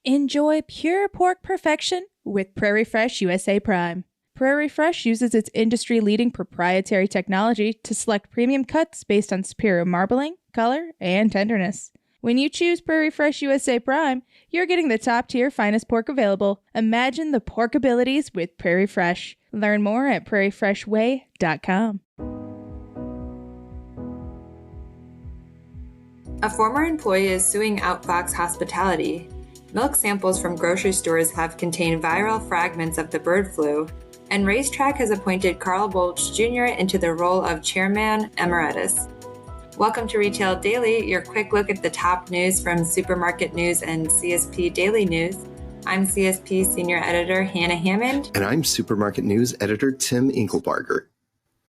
Enjoy pure pork perfection with Prairie Fresh USA Prime. Prairie Fresh uses its industry-leading proprietary technology to select premium cuts based on superior marbling, color, and tenderness. When you choose Prairie Fresh USA Prime, you're getting the top-tier finest pork available. Imagine the pork abilities with Prairie Fresh. Learn more at prairiefreshway.com. A former employee is suing Outfox Hospitality. Milk samples from grocery stores have contained viral fragments of the bird flu, and RaceTrac has appointed Carl Bolch Jr. into the role of chairman emeritus. Welcome to Retail Daily, your quick look at the top news from Supermarket News and CSP Daily News. I'm CSP Senior Editor Hannah Hammond. And I'm Supermarket News Editor Tim Inkelbarger.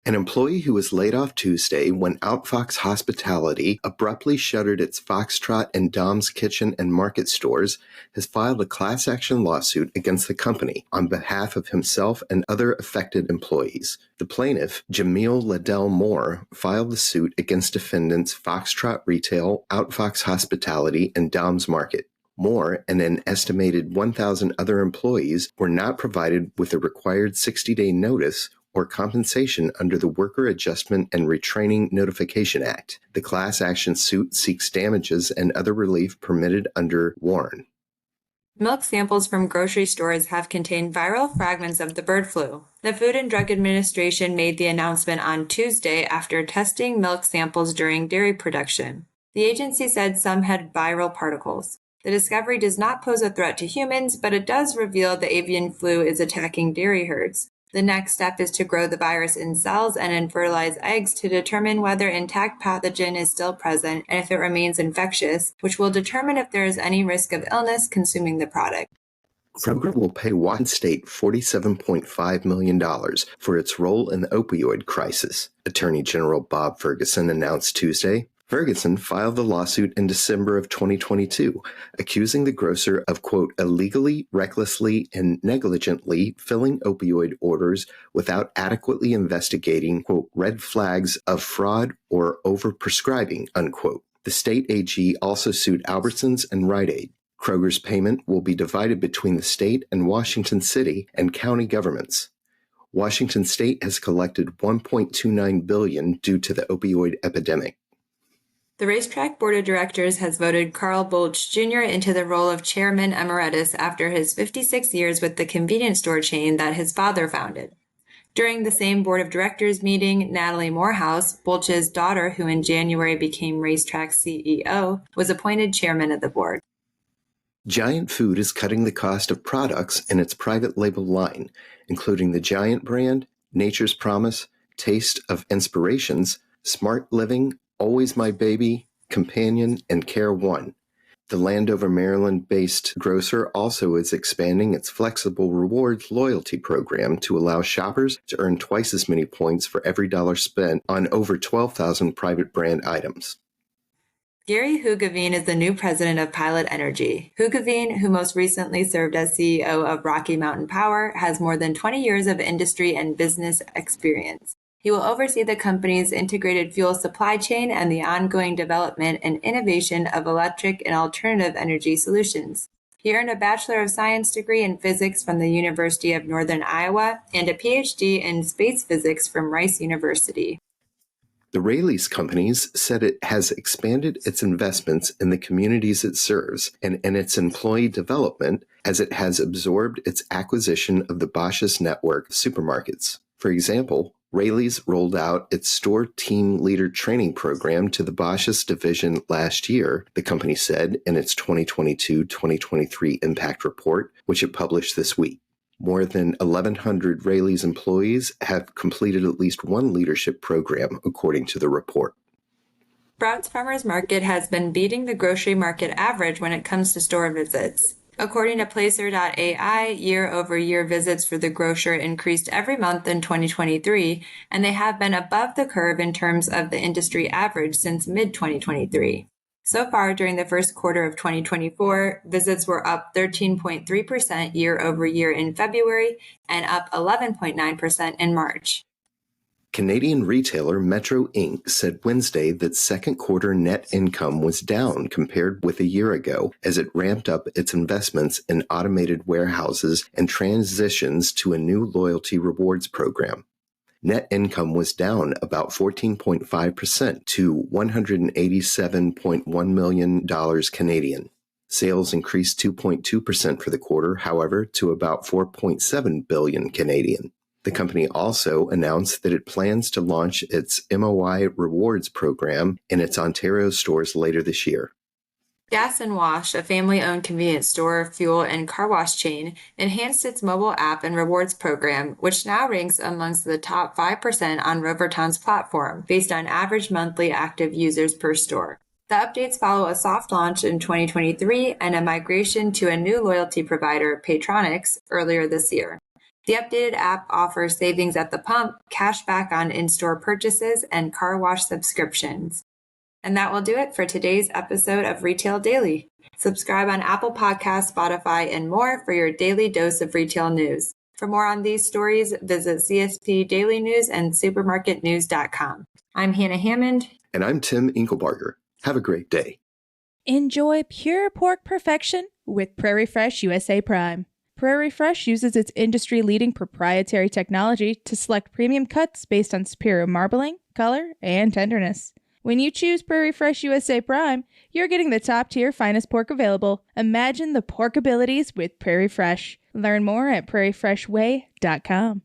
An employee who was laid off Tuesday when Outfox Hospitality abruptly shuttered its Foxtrot and Dom's Kitchen and Market stores has filed a class action lawsuit against the company on behalf of himself and other affected employees. The plaintiff, Jamil Liddell Moore, filed the suit against defendants Foxtrot Retail, Outfox Hospitality, and Dom's Market. Moore and an estimated 1,000 other employees were not provided with a required 60-day notice or compensation under the Worker Adjustment and Retraining Notification Act. The class action suit seeks damages and other relief permitted under WARN. Milk samples from grocery stores have contained viral fragments of the bird flu. The Food and Drug Administration made the announcement on Tuesday after testing milk samples during dairy production. The agency said some had viral particles. The discovery does not pose a threat to humans, but it does reveal the avian flu is attacking dairy herds. The next step is to grow the virus in cells and in fertilized eggs to determine whether intact pathogen is still present and if it remains infectious, which will determine if there is any risk of illness consuming the product. Kroger will pay Washington State $47.5 million for its role in the opioid crisis, Attorney General Bob Ferguson announced Tuesday. Ferguson filed the lawsuit in December of 2022, accusing the grocer of, quote, illegally, recklessly, and negligently filling opioid orders without adequately investigating, quote, red flags of fraud or overprescribing, unquote. The state AG also sued Albertsons and Rite Aid. Kroger's payment will be divided between the state and Washington city and county governments. Washington state has collected $1.29 billion due to the opioid epidemic. The RaceTrac Board of Directors has voted Carl Bolch Jr. into the role of Chairman Emeritus after his 56 years with the convenience store chain that his father founded. During the same Board of Directors meeting, Natalie Morehouse, Bolch's daughter, who in January became RaceTrac's CEO, was appointed chairman of the board. Giant Food is cutting the cost of products in its private label line, including the Giant brand, Nature's Promise, Taste of Inspirations, Smart Living, Always My Baby, Companion, and Care One. The Landover, Maryland-based grocer also is expanding its flexible rewards loyalty program to allow shoppers to earn twice as many points for every dollar spent on over 12,000 private brand items. Gary Hugavine is the new president of Pilot Energy. Hugavine, who most recently served as CEO of Rocky Mountain Power, has more than 20 years of industry and business experience. He will oversee the company's integrated fuel supply chain and the ongoing development and innovation of electric and alternative energy solutions. He earned a Bachelor of Science degree in physics from the University of Northern Iowa and a PhD in space physics from Rice University. The Raley's Companies said it has expanded its investments in the communities it serves and in its employee development as it has absorbed its acquisition of the Bosch's network of supermarkets. For example, Raley's rolled out its store team leader training program to the Bosch's division last year, the company said in its 2022-2023 impact report, which it published this week. More than 1,100 Raley's employees have completed at least one leadership program, according to the report. Sprouts Farmers Market has been beating the grocery market average when it comes to store visits. According to Placer.ai, year-over-year visits for the grocer increased every month in 2023, and they have been above the curve in terms of the industry average since mid-2023. So far, during the first quarter of 2024, visits were up 13.3% year-over-year in February and up 11.9% in March. Canadian retailer Metro Inc. said Wednesday that second quarter net income was down compared with a year ago as it ramped up its investments in automated warehouses and transitions to a new loyalty rewards program. Net income was down about 14.5% to $187.1 million Canadian. Sales increased 2.2% for the quarter, however, to about 4.7 billion Canadian. The company also announced that it plans to launch its MOI rewards program in its Ontario stores later this year. Gas and Wash, a family-owned convenience store, fuel, and car wash chain, enhanced its mobile app and rewards program, which now ranks amongst the top 5% on Rovertown's platform, based on average monthly active users per store. The updates follow a soft launch in 2023 and a migration to a new loyalty provider, Patronics, earlier this year. The updated app offers savings at the pump, cash back on in-store purchases, and car wash subscriptions. And that will do it for today's episode of Retail Daily. Subscribe on Apple Podcasts, Spotify, and more for your daily dose of retail news. For more on these stories, visit CSP Daily News and supermarketnews.com. I'm Hannah Hammond. And I'm Tim Inkelbarger. Have a great day. Enjoy pure pork perfection with Prairie Fresh USA Prime. Prairie Fresh uses its industry-leading proprietary technology to select premium cuts based on superior marbling, color, and tenderness. When you choose Prairie Fresh USA Prime, you're getting the top-tier finest pork available. Imagine the pork abilities with Prairie Fresh. Learn more at prairiefreshway.com.